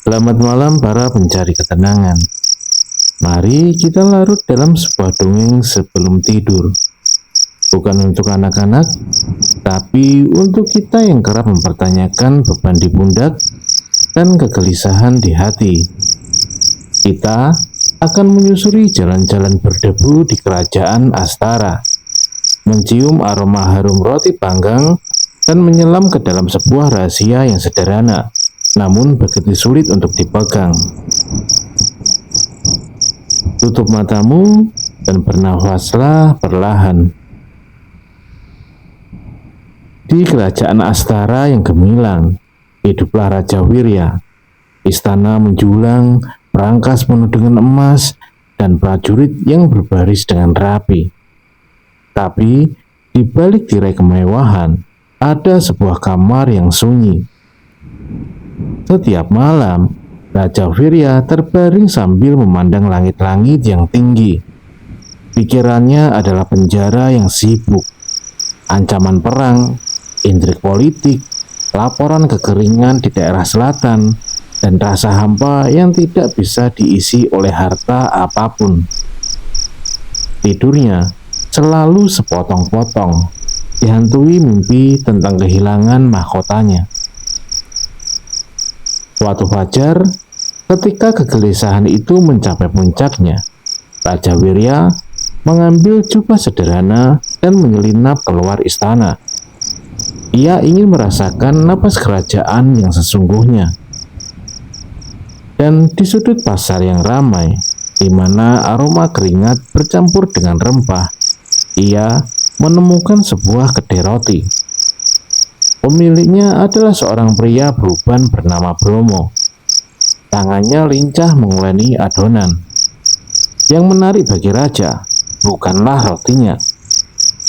Selamat malam para pencari ketenangan. Mari kita larut dalam sebuah dongeng sebelum tidur. Bukan untuk anak-anak, tapi untuk kita yang kerap mempertanyakan beban di pundak dan kegelisahan di hati. Kita akan menyusuri jalan-jalan berdebu di kerajaan Astara, mencium aroma harum roti panggang, dan menyelam ke dalam sebuah rahasia yang sederhana, namun begitu sulit untuk dipegang. Tutup matamu dan bernafaslah perlahan. Di kerajaan Astara yang gemilang, hiduplah Raja Wirya. Istana menjulang, perangkas penuh dengan emas, dan prajurit yang berbaris dengan rapi. Tapi, di balik tirai kemewahan, ada sebuah kamar yang sunyi. Setiap malam, Raja Wirya terbaring sambil memandang langit-langit yang tinggi. Pikirannya adalah penjara yang sibuk, ancaman perang, intrik politik, laporan kekeringan di daerah selatan, dan rasa hampa yang tidak bisa diisi oleh harta apapun. Tidurnya selalu sepotong-potong, dihantui mimpi tentang kehilangan mahkotanya. Suatu fajar, ketika kegelisahan itu mencapai puncaknya, Raja Wirya mengambil jubah sederhana dan menyelinap keluar istana. Ia ingin merasakan napas kerajaan yang sesungguhnya. Dan di sudut pasar yang ramai, di mana aroma keringat bercampur dengan rempah, ia menemukan sebuah kedai roti. Pemiliknya adalah seorang pria beruban bernama Bromo. Tangannya lincah menguleni adonan. Yang menarik bagi raja bukanlah rotinya,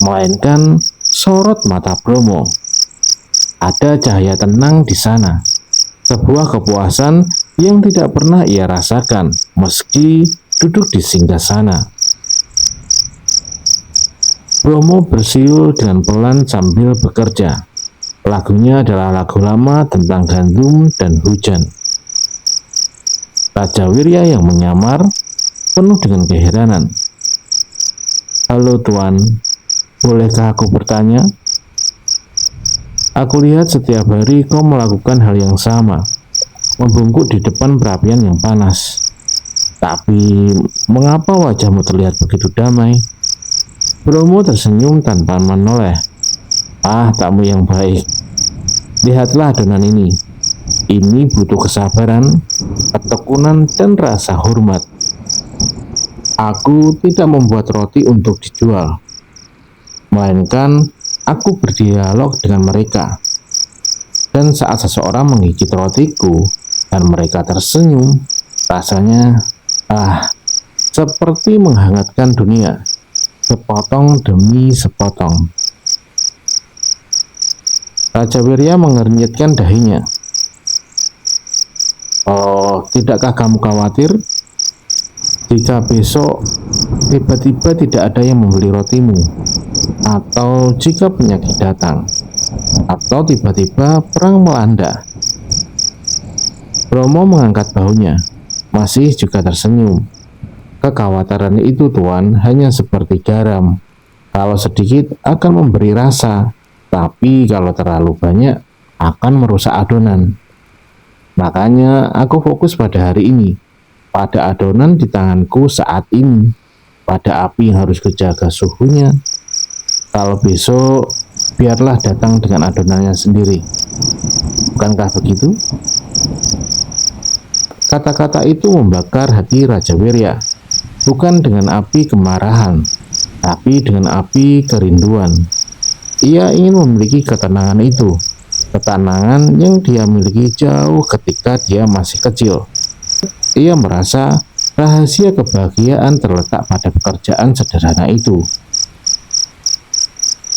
melainkan sorot mata Bromo. Ada cahaya tenang di sana, sebuah kepuasan yang tidak pernah ia rasakan meski duduk di singgasana. Bromo bersiul dengan pelan sambil bekerja. Lagunya adalah lagu lama tentang gandum dan hujan. Raja Wirya yang menyamar, penuh dengan keheranan. "Halo Tuan, bolehkah aku bertanya? Aku lihat setiap hari kau melakukan hal yang sama, membungkuk di depan perapian yang panas. Tapi mengapa wajahmu terlihat begitu damai?" Bromo tersenyum tanpa menoleh. "Ah, tamu yang baik. Lihatlah adonan ini. Ini butuh kesabaran, ketekunan, dan rasa hormat. Aku tidak membuat roti untuk dijual, melainkan aku berdialog dengan mereka. Dan saat seseorang menggigit rotiku dan mereka tersenyum, rasanya seperti menghangatkan dunia, sepotong demi sepotong." Raja Wirya mengernyitkan dahinya. "Oh, tidakkah kamu khawatir jika besok tiba-tiba tidak ada yang membeli rotimu? Atau jika penyakit datang? Atau tiba-tiba perang melanda?" Bromo mengangkat bahunya, masih juga tersenyum. "Kekhawatiran itu, Tuan, hanya seperti garam. Kalau sedikit akan memberi rasa, tapi kalau terlalu banyak akan merusak adonan. Makanya aku fokus pada hari ini, pada adonan di tanganku saat ini, pada api yang harus kujaga suhunya. Kalau besok, biarlah datang dengan adonannya sendiri. Bukankah begitu?" Kata-kata itu membakar hati Raja Wirya, bukan dengan api kemarahan, tapi dengan api kerinduan. Ia ingin memiliki ketenangan itu, ketenangan yang dia miliki jauh ketika dia masih kecil. Ia merasa rahasia kebahagiaan terletak pada pekerjaan sederhana itu.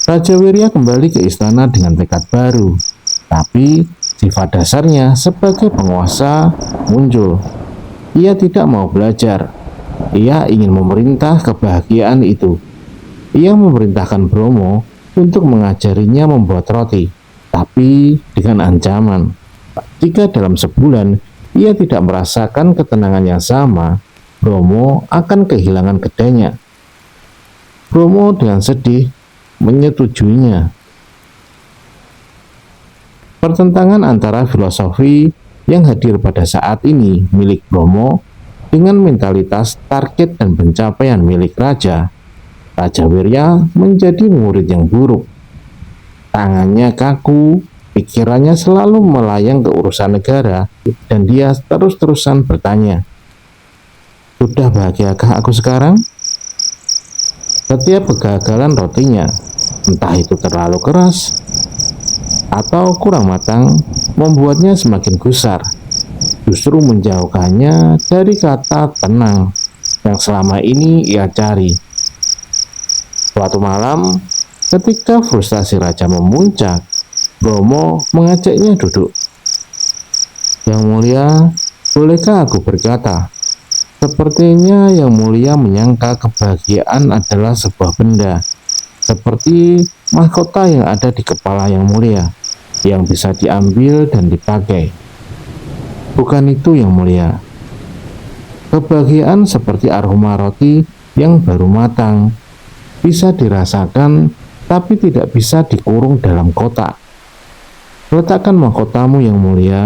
Raja Wirya kembali ke istana dengan tekad baru, tapi sifat dasarnya sebagai penguasa muncul. Ia tidak mau belajar. Ia ingin memerintah kebahagiaan itu. Ia memerintahkan Bromo untuk mengajarinya membuat roti, tapi dengan ancaman. Jika dalam sebulan ia tidak merasakan ketenangan yang sama, Bromo akan kehilangan kedainya. Bromo dengan sedih menyetujuinya. Pertentangan antara filosofi yang hadir pada saat ini milik Bromo dengan mentalitas target dan pencapaian milik Raja Wirya menjadi murid yang buruk. Tangannya kaku, pikirannya selalu melayang ke urusan negara, dan dia terus-terusan bertanya, "Sudah bahagiakah aku sekarang?" Setiap kegagalan rotinya, entah itu terlalu keras atau kurang matang, membuatnya semakin gusar, justru menjauhkannya dari kata tenang yang selama ini ia cari. Suatu malam, ketika frustasi Raja memuncak, Bromo mengajaknya duduk. "Yang mulia, bolehkah aku berkata? Sepertinya Yang Mulia menyangka kebahagiaan adalah sebuah benda, seperti mahkota yang ada di kepala Yang Mulia, yang bisa diambil dan dipakai. Bukan itu, Yang Mulia. Kebahagiaan seperti aroma roti yang baru matang, bisa dirasakan tapi tidak bisa dikurung dalam kotak. Letakkan mahkotamu Yang Mulia,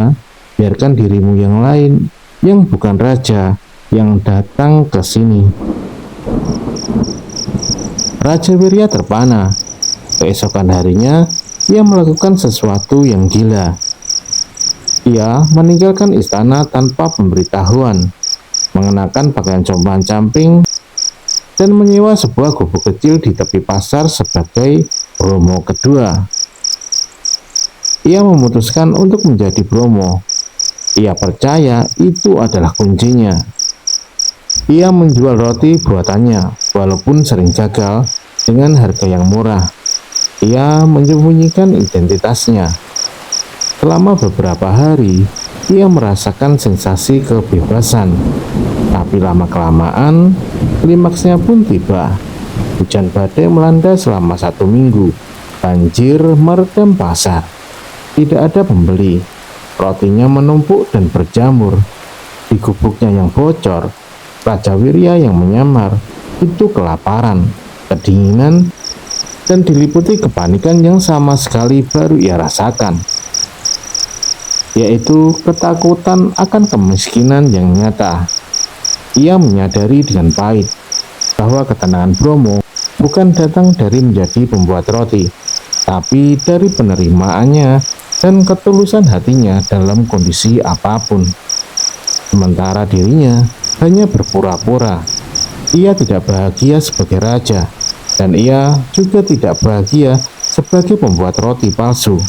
biarkan dirimu yang lain, yang bukan raja, yang datang ke sini." Raja Wirya terpana. Keesokan harinya, ia melakukan sesuatu yang gila. Ia meninggalkan istana tanpa pemberitahuan, mengenakan pakaian compang-camping, dan menyewa sebuah gubuk kecil di tepi pasar sebagai Bromo kedua. Ia memutuskan untuk menjadi Bromo. Ia percaya itu adalah kuncinya. Ia menjual roti buatannya, walaupun sering gagal, dengan harga yang murah. Ia menyembunyikan identitasnya. Selama beberapa hari, ia merasakan sensasi kebebasan. Tapi lama-kelamaan, klimaksnya pun tiba. Hujan badai melanda selama 1 minggu. Banjir merendam pasar. Tidak ada pembeli. Rotinya menumpuk dan berjamur. Di gubuknya yang bocor, Raja Wirya yang menyamar itu kelaparan, kedinginan, dan diliputi kepanikan yang sama sekali baru ia rasakan, yaitu ketakutan akan kemiskinan yang nyata. Ia menyadari dengan pahit bahwa ketenangan Bromo bukan datang dari menjadi pembuat roti, tapi dari penerimaannya dan ketulusan hatinya dalam kondisi apapun. Sementara dirinya hanya berpura-pura. Ia tidak bahagia sebagai raja, dan ia juga tidak bahagia sebagai pembuat roti palsu.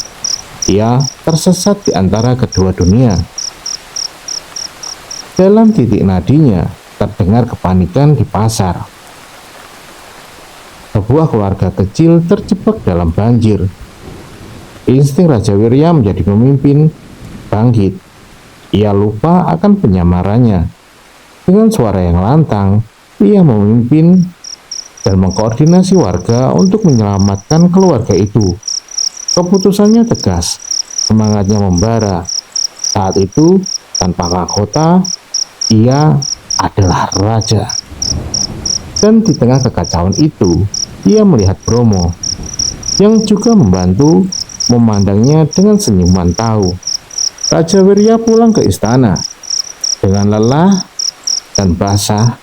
Ia tersesat di antara kedua dunia. Dalam titik nadinya terdengar kepanikan di pasar. Sebuah keluarga kecil terjebak dalam banjir. Insting Raja Wirya menjadi pemimpin bangkit. Ia lupa akan penyamarannya. Dengan suara yang lantang, ia memimpin dan mengkoordinasi warga untuk menyelamatkan keluarga itu. Keputusannya tegas, semangatnya membara. Saat itu, tanpa mahkota, ia adalah raja. Dan di tengah kekacauan itu, ia melihat Bromo, yang juga membantu, memandangnya dengan senyuman tahu. Raja Wirya pulang ke istana dengan lelah dan basah,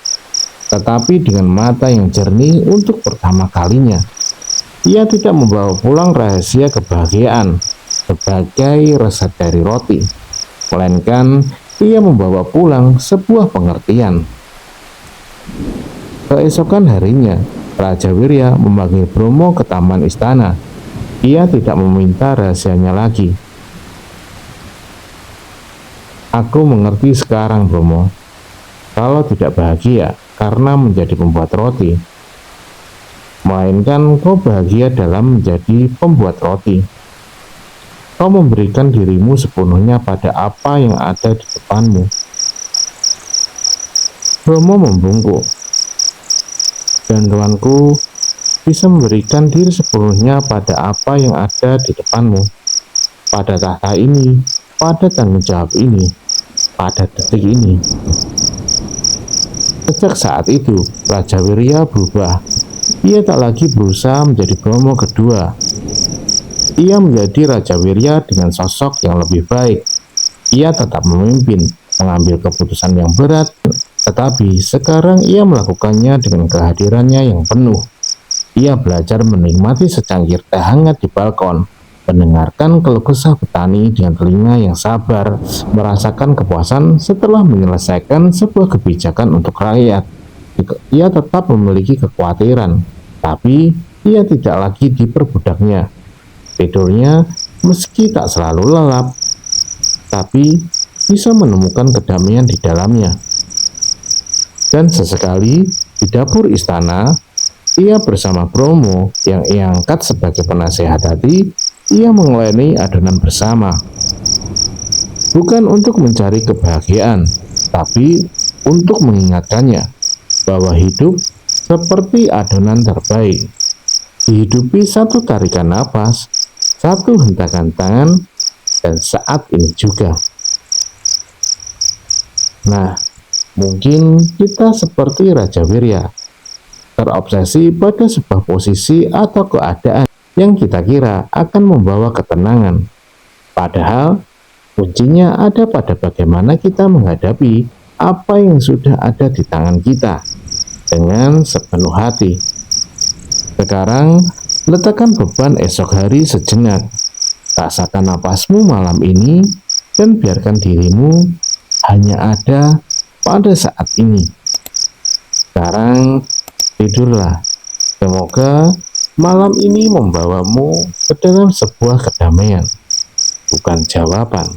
tetapi dengan mata yang jernih untuk pertama kalinya. Ia tidak membawa pulang rahasia kebahagiaan sebagai resep dari roti, melainkan ia membawa pulang sebuah pengertian. Keesokan harinya, Raja Wirya memanggil Bromo ke taman istana. Ia tidak meminta rahasianya lagi. "Aku mengerti sekarang, Bromo. Kalau tidak bahagia karena menjadi pembuat roti, melainkan kau bahagia dalam menjadi pembuat roti. Kau memberikan dirimu sepenuhnya pada apa yang ada di depanmu." Bromo membungkuk. "Dan tuanku bisa memberikan diri sepenuhnya pada apa yang ada di depanmu, pada tahta ini, pada tanggung jawab ini." pada detik ini. Sejak saat itu, Raja Wirya berubah. Ia tak lagi berusaha menjadi Bromo kedua. Ia menjadi Raja Wirya dengan sosok yang lebih baik. Ia tetap memimpin, mengambil keputusan yang berat, tetapi sekarang ia melakukannya dengan kehadirannya yang penuh. Ia belajar menikmati secangkir teh hangat di balkon, mendengarkan keluh kesah petani dengan telinga yang sabar, merasakan kepuasan setelah menyelesaikan sebuah kebijakan untuk rakyat. Ia tetap memiliki kekhawatiran, tapi ia tidak lagi diperbudaknya. Tidurnya meski tak selalu lelap, tapi bisa menemukan kedamaian di dalamnya. Dan sesekali di dapur istana, ia bersama Bromo yang ia angkat sebagai penasehat hati, ia mengeleni adonan bersama. Bukan untuk mencari kebahagiaan, tapi untuk mengingatkannya bahwa hidup seperti adonan terbaik. Dihidupi satu tarikan nafas, satu hentakan tangan, dan saat ini juga. Nah, mungkin kita seperti Raja Wirya, terobsesi pada sebuah posisi atau keadaan yang kita kira akan membawa ketenangan. Padahal, kuncinya ada pada bagaimana kita menghadapi apa yang sudah ada di tangan kita dengan sepenuh hati. Sekarang, letakkan beban esok hari sejenak. Rasakan napasmu malam ini dan biarkan dirimu hanya ada pada saat ini. Sekarang, tidurlah. Semoga malam ini membawamu ke dalam sebuah kedamaian, bukan jawaban.